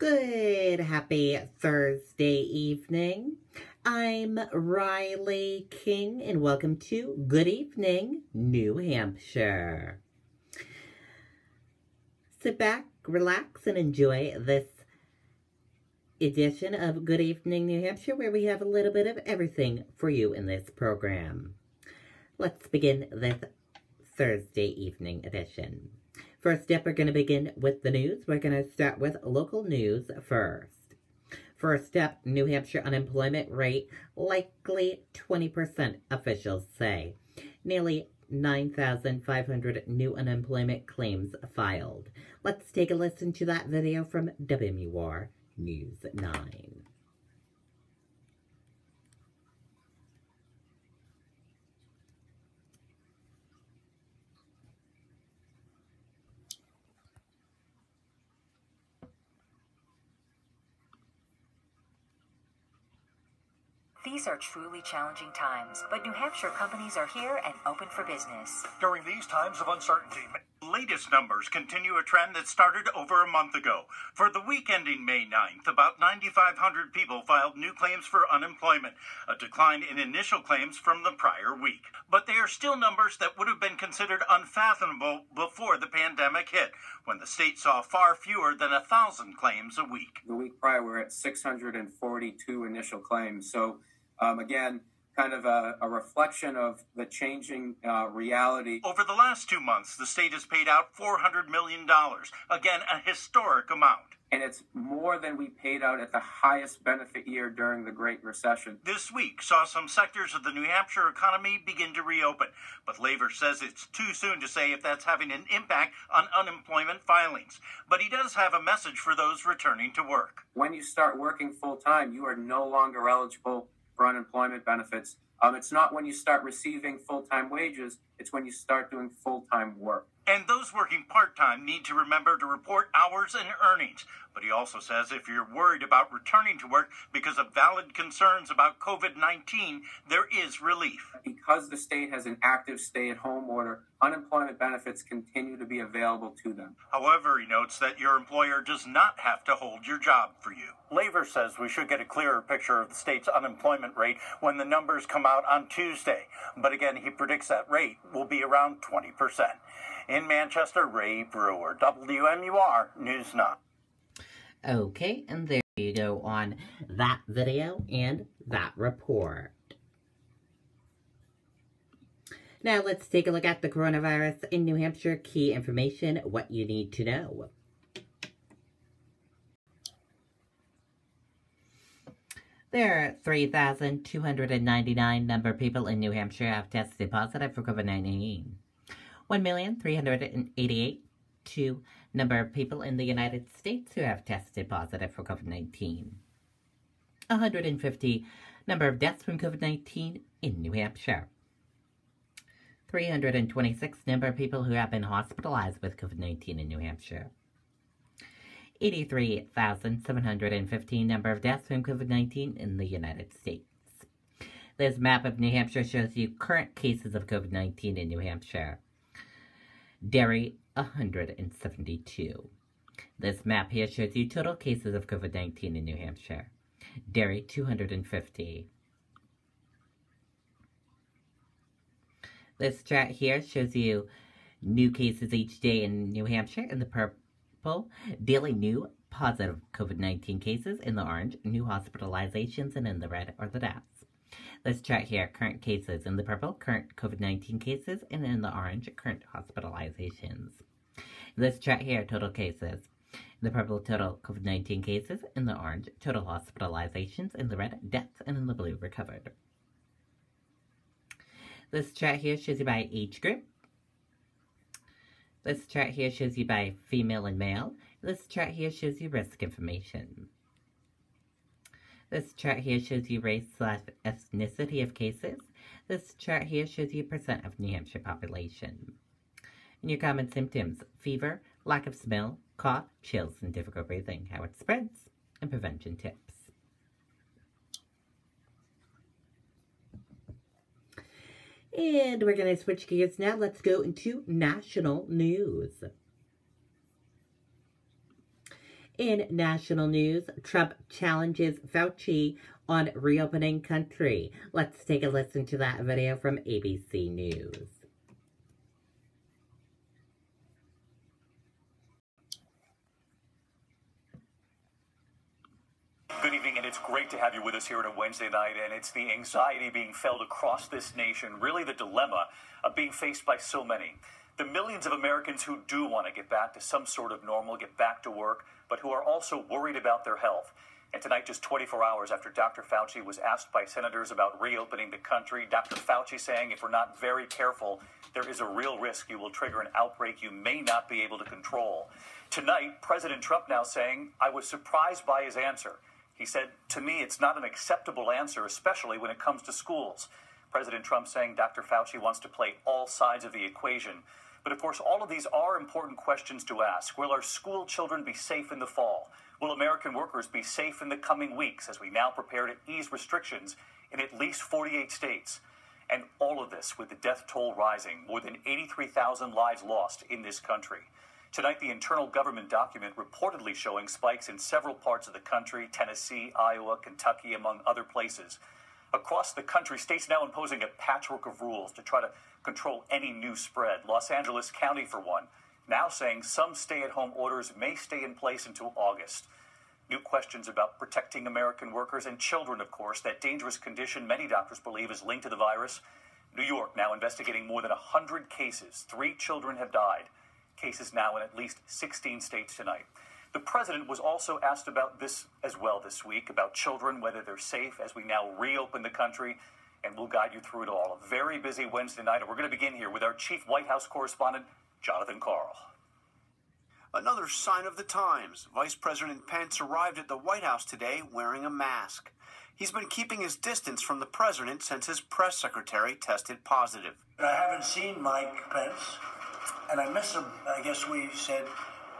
Good, happy Thursday evening. I'm Riley King, and welcome to Good Evening, New Hampshire. Sit back, relax, and enjoy this edition of Good Evening, New Hampshire, where we have a little bit of everything for you in this program. Let's begin this Thursday evening edition. First up, we're going to begin with the news. We're going to start with local news first. First up, New Hampshire unemployment rate likely 20%, officials say. Nearly 9,500 new unemployment claims filed. Let's take a listen to that video from WMUR News 9. These are truly challenging times, but New Hampshire companies are here and open for business. During these times of uncertainty, latest numbers continue a trend that started over a month ago. For the week ending May 9th, about 9,500 people filed new claims for unemployment, a decline in initial claims from the prior week. But they are still numbers that would have been considered unfathomable before the pandemic hit, when the state saw far fewer than 1,000 claims a week. The week prior, we were at 642 initial claims. So, again, kind of a reflection of the changing reality. Over the last 2 months, the state has paid out $400 million, again, a historic amount. And it's more than we paid out at the highest benefit year during the Great Recession. This week saw some sectors of the New Hampshire economy begin to reopen, but Laver says it's too soon to say if that's having an impact on unemployment filings. But he does have a message for those returning to work. When you start working full-time, you are no longer eligible for unemployment benefits. It's not when you start receiving full-time wages, it's when you start doing full-time work. And those working part-time need to remember to report hours and earnings. But he also says if you're worried about returning to work because of valid concerns about COVID-19, there is relief. Because the state has an active stay-at-home order, unemployment benefits continue to be available to them. However, he notes that your employer does not have to hold your job for you. Laver says we should get a clearer picture of the state's unemployment rate when the numbers come out on Tuesday. But again, he predicts that rate will be around 20%. In Manchester, Ray Brewer, WMUR News 9. Okay, and there you go on that video and that report. Now let's take a look at the coronavirus in New Hampshire. Key information, what you need to know. There are 3,299 number of people in New Hampshire have tested positive for COVID-19. 1,388,000 number of people in the United States who have tested positive for COVID-19. 150 number of deaths from COVID-19 in New Hampshire. 326 number of people who have been hospitalized with COVID-19 in New Hampshire. 83,715 number of deaths from COVID-19 in the United States. This map of New Hampshire shows you current cases of COVID-19 in New Hampshire. Derry, 172. This map here shows you total cases of COVID-19 in New Hampshire. Derry, 250. This chart here shows you new cases each day in New Hampshire in the purple, daily new positive COVID-19 cases in the orange, new hospitalizations, and in the red are the deaths. This chart here, current cases in the purple, current COVID-19 cases, and in the orange, current hospitalizations. This chart here, total cases. In the purple, total COVID-19 cases. In the orange, total hospitalizations. In the red, deaths. And in the blue, recovered. This chart here shows you by age group. This chart here shows you by female and male. This chart here shows you risk information. This chart here shows you race/ethnicity of cases. This chart here shows you percent of New Hampshire population. And your common symptoms: fever, lack of smell, cough, chills, and difficult breathing, how it spreads, and prevention tips. And we're going to switch gears now. Let's go into national news. In national news, Trump challenges Fauci on reopening country. Let's take a listen to that video from ABC News. Good evening, and it's great to have you with us here on a Wednesday night, and it's the anxiety being felt across this nation, really the dilemma of being faced by so many. The millions of Americans who do want to get back to some sort of normal, get back to work, but who are also worried about their health. And tonight, just 24 hours after Dr. Fauci was asked by senators about reopening the country, Dr. Fauci saying if we're not very careful, there is a real risk you will trigger an outbreak you may not be able to control. Tonight, President Trump now saying, I was surprised by his answer. He said, to me, it's not an acceptable answer, especially when it comes to schools. President Trump saying Dr. Fauci wants to play all sides of the equation. But of course, all of these are important questions to ask. Will our school children be safe in the fall? Will American workers be safe in the coming weeks as we now prepare to ease restrictions in at least 48 states? And all of this with the death toll rising, more than 83,000 lives lost in this country. Tonight, the internal government document reportedly showing spikes in several parts of the country, Tennessee, Iowa, Kentucky, among other places. Across the country, states now imposing a patchwork of rules to try to control any new spread. Los Angeles County, for one, now saying some stay-at-home orders may stay in place until August. New questions about protecting American workers and children, of course, that dangerous condition many doctors believe is linked to the virus. New York now investigating more than 100 cases. 3 children have died. Cases now in at least 16 states tonight. The president was also asked about this as well this week, about children, whether they're safe as we now reopen the country, and we'll guide you through it all. A very busy Wednesday night, and we're going to begin here with our chief White House correspondent, Jonathan Karl. Another sign of the times. Vice President Pence arrived at the White House today wearing a mask. He's been keeping his distance from the president since his press secretary tested positive. I haven't seen Mike Pence. And I miss him. I guess we said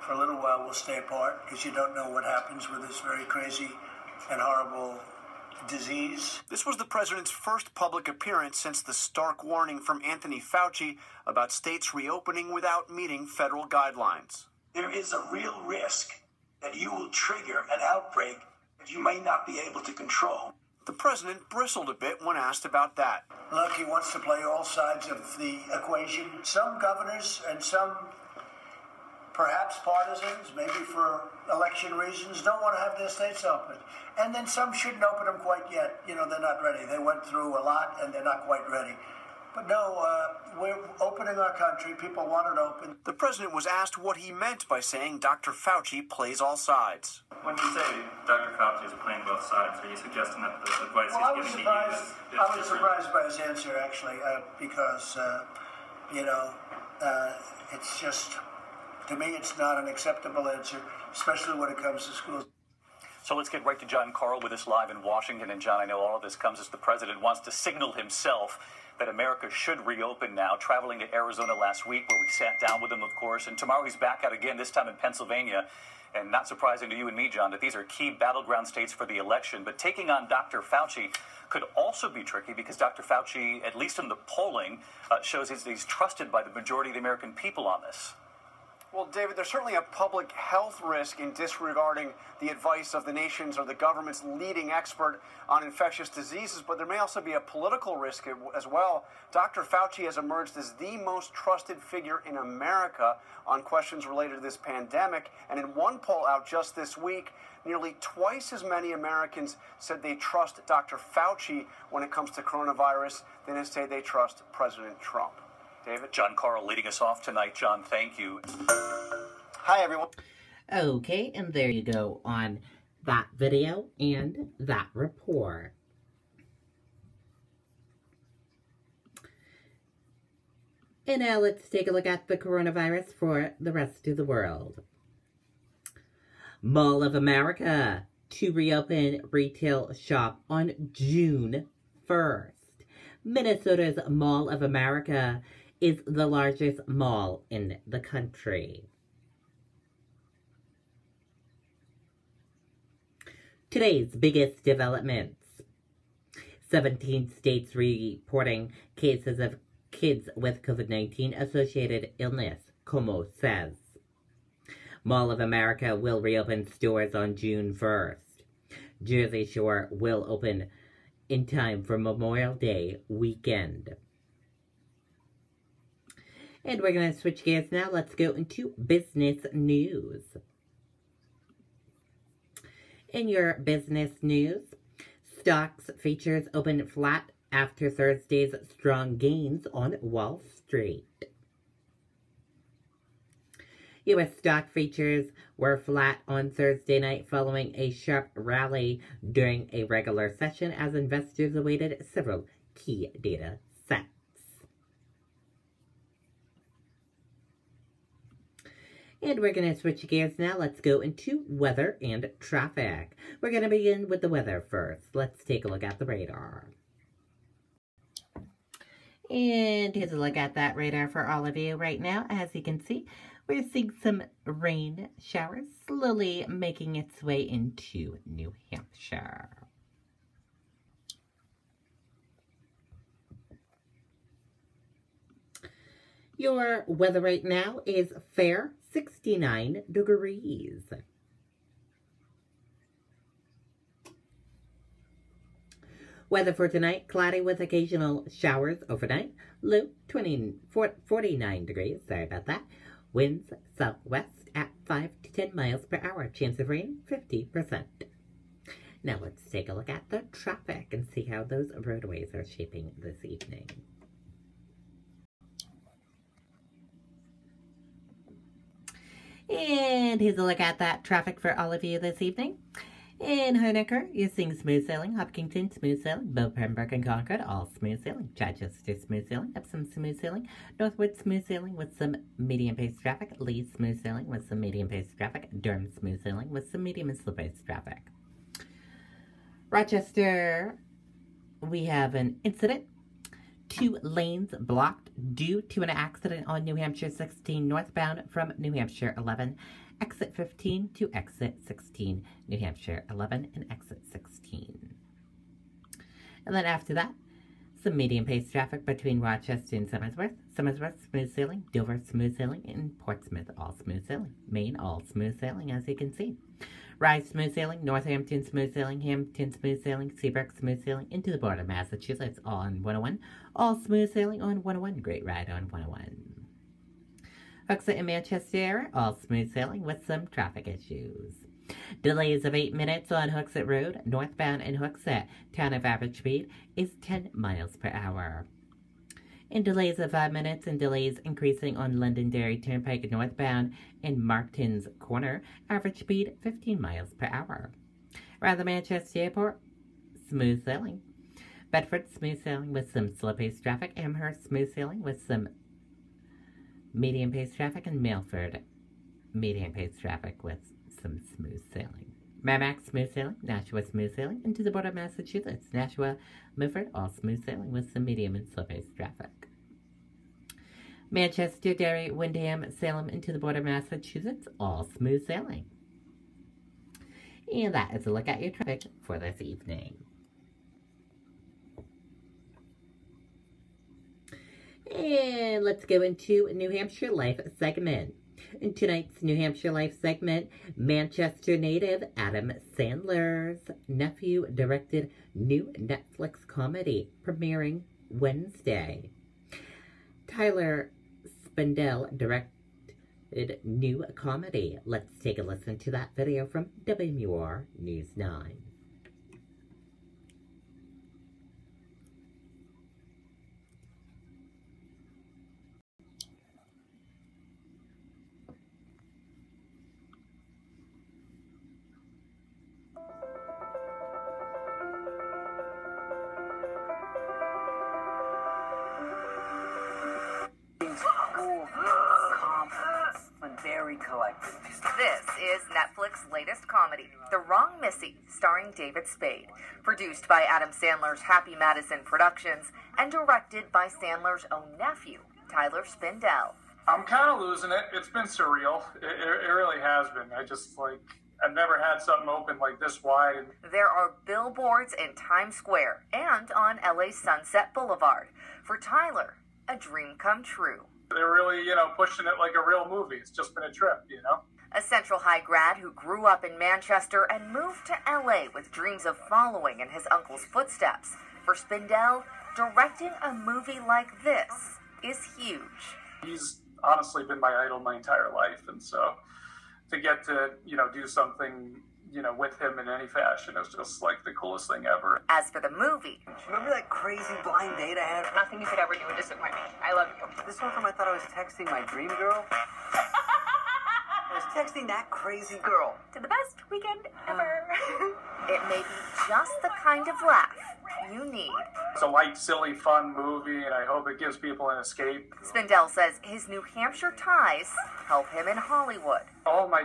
for a little while we'll stay apart because you don't know what happens with this very crazy and horrible disease. This was the president's first public appearance since the stark warning from Anthony Fauci about states reopening without meeting federal guidelines. There is a real risk that you will trigger an outbreak that you may not be able to control. The president bristled a bit when asked about that. Look, he wants to play all sides of the equation. Some governors and some, perhaps partisans, maybe for election reasons, don't want to have their states open. And then some shouldn't open them quite yet. You know, they're not ready. They went through a lot and they're not quite ready. But no, we're opening our country. People want it open. The president was asked what he meant by saying Dr. Fauci plays all sides. When you say Dr. Fauci is playing both sides, are you suggesting that the advice he's giving you is I was surprised by his answer, actually, because, it's just, to me, it's not an acceptable answer, especially when it comes to schools. So let's get right to John Karl with us live in Washington. And John, I know all of this comes as the president wants to signal himself that America should reopen now, traveling to Arizona last week where we sat down with him, of course. And tomorrow he's back out again, this time in Pennsylvania. And not surprising to you and me, John, that these are key battleground states for the election. But taking on Dr. Fauci could also be tricky because Dr. Fauci, at least in the polling, shows he's trusted by the majority of the American people on this. Well, David, there's certainly a public health risk in disregarding the advice of the nation's or the government's leading expert on infectious diseases, but there may also be a political risk as well. Dr. Fauci has emerged as the most trusted figure in America on questions related to this pandemic, and in one poll out just this week, nearly twice as many Americans said they trust Dr. Fauci when it comes to coronavirus than they say they trust President Trump. David? John Karl leading us off tonight. John, thank you. Hi, everyone. Okay, and there you go on that video and that report. And now let's take a look at the coronavirus for the rest of the world. Mall of America to reopen retail shop on June 1st. Minnesota's Mall of America is the largest mall in the country. Today's biggest developments. 17 states reporting cases of kids with COVID-19 associated illness, Como says. Mall of America will reopen stores on June 1st. Jersey Shore will open in time for Memorial Day weekend. And we're going to switch gears now. Let's go into business news. In your business news, stocks futures opened flat after Thursday's strong gains on Wall Street. U.S. stock futures were flat on Thursday night following a sharp rally during a regular session as investors awaited several key data sets. And we're going to switch gears now. Let's go into weather and traffic. We're going to begin with the weather first. Let's take a look at the radar. And here's a look at that radar for all of you right now. As you can see, we're seeing some rain showers slowly making its way into New Hampshire. Your weather right now is fair, 69 degrees. Weather for tonight, cloudy with occasional showers overnight. Low 49 degrees, sorry about that. Winds southwest at 5 to 10 miles per hour. Chance of rain, 50%. Now let's take a look at the traffic and see how those roadways are shaping this evening. And here's a look at that traffic for all of you this evening. In Honaker, you're seeing smooth sailing. Hopkinton, smooth sailing. Bow, Pembroke, and Concord, all smooth sailing. Chichester, smooth sailing. Epsom, smooth sailing. Northwood, smooth sailing with some medium-paced traffic. Leeds, smooth sailing with some medium-paced traffic. Durham, smooth sailing with some medium and slow-paced traffic. Rochester, we have an incident. 2 lanes blocked due to an accident on New Hampshire 16 northbound from New Hampshire 11, exit 15 to exit 16, New Hampshire 11 and exit 16. And then after that, some medium-paced traffic between Rochester and Somersworth. Somersworth, smooth sailing. Dover, smooth sailing. And Portsmouth, all smooth sailing. Maine, all smooth sailing, as you can see. Rye, smooth sailing. Northampton, smooth sailing. Hampton, smooth sailing. Seabrook, smooth sailing. Into the border, Massachusetts, all on 101. All smooth sailing on 101. Great ride on 101. Hooksett and Manchester, all smooth sailing with some traffic issues. Delays of 8 minutes on Hooksett Road, northbound in Hooksett. Town of average speed is 10 miles per hour. And delays of 5 minutes and delays increasing on Londonderry Turnpike northbound in Martin's Corner. Average speed 15 miles per hour. Around the Manchester Airport, smooth sailing. Bedford, smooth sailing with some slow-paced traffic. Amherst, smooth sailing with some medium-paced traffic. And Milford, medium-paced traffic with some smooth sailing. Merrimack, smooth sailing. Nashua, smooth sailing. Into the border of Massachusetts. Nashua, Milford, all smooth sailing with some medium and slow-paced traffic. Manchester, Derry, Windham, Salem, into the border of Massachusetts, all smooth sailing. And that is a look at your traffic for this evening. And let's go into New Hampshire Life segment. In tonight's New Hampshire Life segment, Manchester native Adam Sandler's nephew directed new Netflix comedy premiering Wednesday. Tyler Spindell directed new comedy. Let's take a listen to that video from WMUR News 9. Very collected. This is Netflix's latest comedy, The Wrong Missy, starring David Spade, produced by Adam Sandler's Happy Madison Productions and directed by Sandler's own nephew, Tyler Spindell. I'm kind of losing it. It's been surreal. It really has been. I've never had something open like this wide. There are billboards in Times Square and on LA's Sunset Boulevard. For Tyler, a dream come true. They're really, pushing it like a real movie. It's just been a trip, A Central High grad who grew up in Manchester and moved to LA with dreams of following in his uncle's footsteps. For Spindell, directing a movie like this is huge. He's honestly been my idol my entire life, and so to get to, do something, with him in any fashion is just like the coolest thing ever. As for the movie, remember that crazy blind date I had? Nothing you could ever do would disappoint me. I love you. This one time I thought I was texting my dream girl. I was texting that crazy girl. To the best weekend ever. it may be just the kind of laugh you need. It's a light, silly, fun movie, and I hope it gives people an escape. Spindell says his New Hampshire ties help him in Hollywood. All my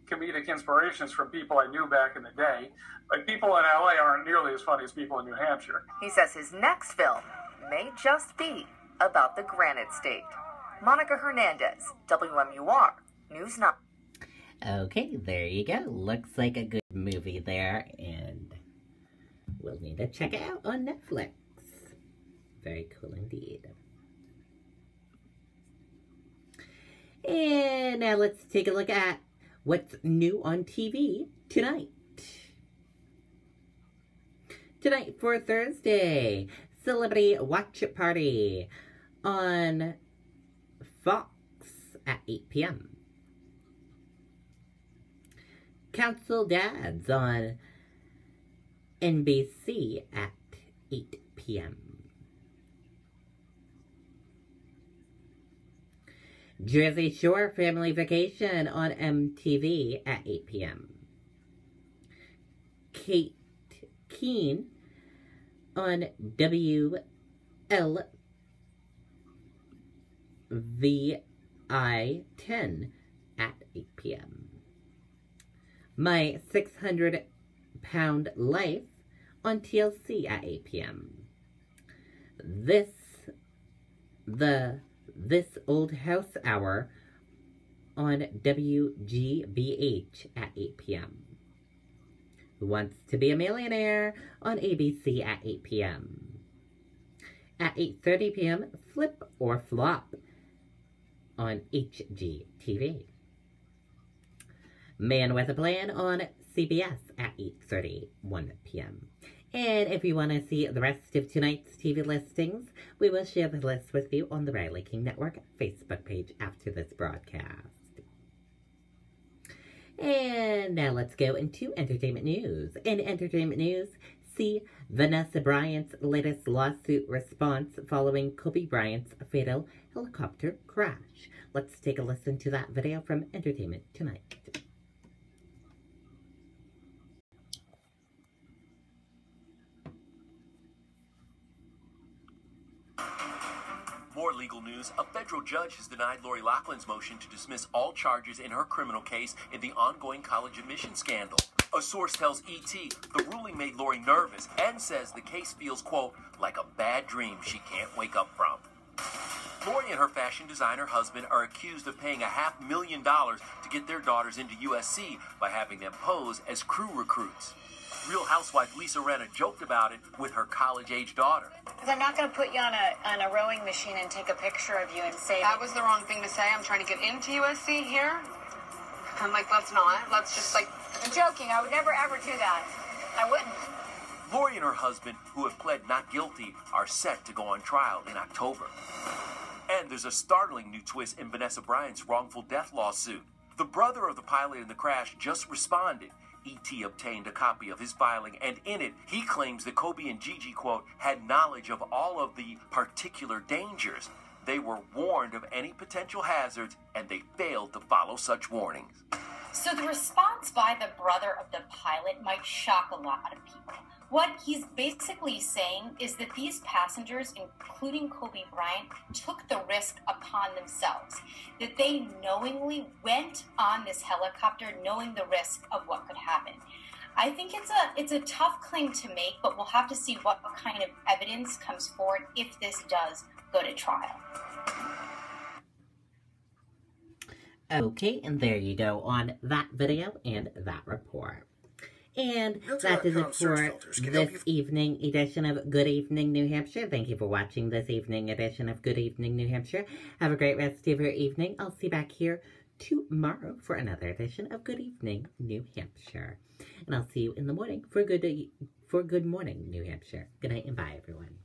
comedic inspirations from people I knew back in the day. Like, people in LA aren't nearly as funny as people in New Hampshire. He says his next film may just be about the Granite State. Monica Hernandez, WMUR, News 9. Okay, there you go. Looks like a good movie there, and we'll need to check it out on Netflix. Very cool indeed. And now let's take a look at what's new on TV tonight. Tonight for Thursday, Celebrity Watch Party on Fox at 8 p.m. Council Dads on NBC at 8 p.m. Jersey Shore Family Vacation on MTV at 8 p.m. Kate Keane on WLVI 10 at 8 p.m. My 600-Pound Life on TLC at 8 p.m. This Old House Hour on WGBH at 8 p.m. Who Wants to Be a Millionaire on ABC at 8 p.m. At 8:30 p.m., Flip or Flop on HGTV. Man with a Plan on CBS at 8:31 p.m. And if you want to see the rest of tonight's TV listings, we will share the list with you on the Riley King Network Facebook page after this broadcast. And now let's go into entertainment news. In entertainment news, see Vanessa Bryant's latest lawsuit response following Kobe Bryant's fatal helicopter crash. Let's take a listen to that video from Entertainment Tonight. More legal news. A federal judge has denied Lori Loughlin's motion to dismiss all charges in her criminal case in the ongoing college admission scandal. A source tells ET the ruling made Lori nervous and says the case feels, quote, like a bad dream she can't wake up from. Lori and her fashion designer husband are accused of paying $500,000 to get their daughters into USC by having them pose as crew recruits. Real Housewife Lisa Rinna joked about it with her college-age daughter. Because I'm not going to put you on a rowing machine and take a picture of you and say... That was the wrong thing to say. I'm trying to get into USC here. I'm like, let's not. Let's just like... I'm joking. I would never, ever do that. I wouldn't. Lori and her husband, who have pled not guilty, are set to go on trial in October. And there's a startling new twist in Vanessa Bryant's wrongful death lawsuit. The brother of the pilot in the crash just responded. E.T. obtained a copy of his filing, and in it, he claims that Kobe and Gigi, quote, had knowledge of all of the particular dangers. They were warned of any potential hazards, and they failed to follow such warnings. So the response by the brother of the pilot might shock a lot of people. What he's basically saying is that these passengers, including Kobe Bryant, took the risk upon themselves. That they knowingly went on this helicopter knowing the risk of what could happen. I think it's a tough claim to make, but we'll have to see what kind of evidence comes forward if this does go to trial. Okay, and there you go on that video and that report. And that is it for this evening edition of Good Evening New Hampshire. Thank you for watching this evening edition of Good Evening New Hampshire. Have a great rest of your evening. I'll see you back here tomorrow for another edition of Good Evening, New Hampshire. And I'll see you in the morning for Good Morning, New Hampshire. Good night and bye, everyone.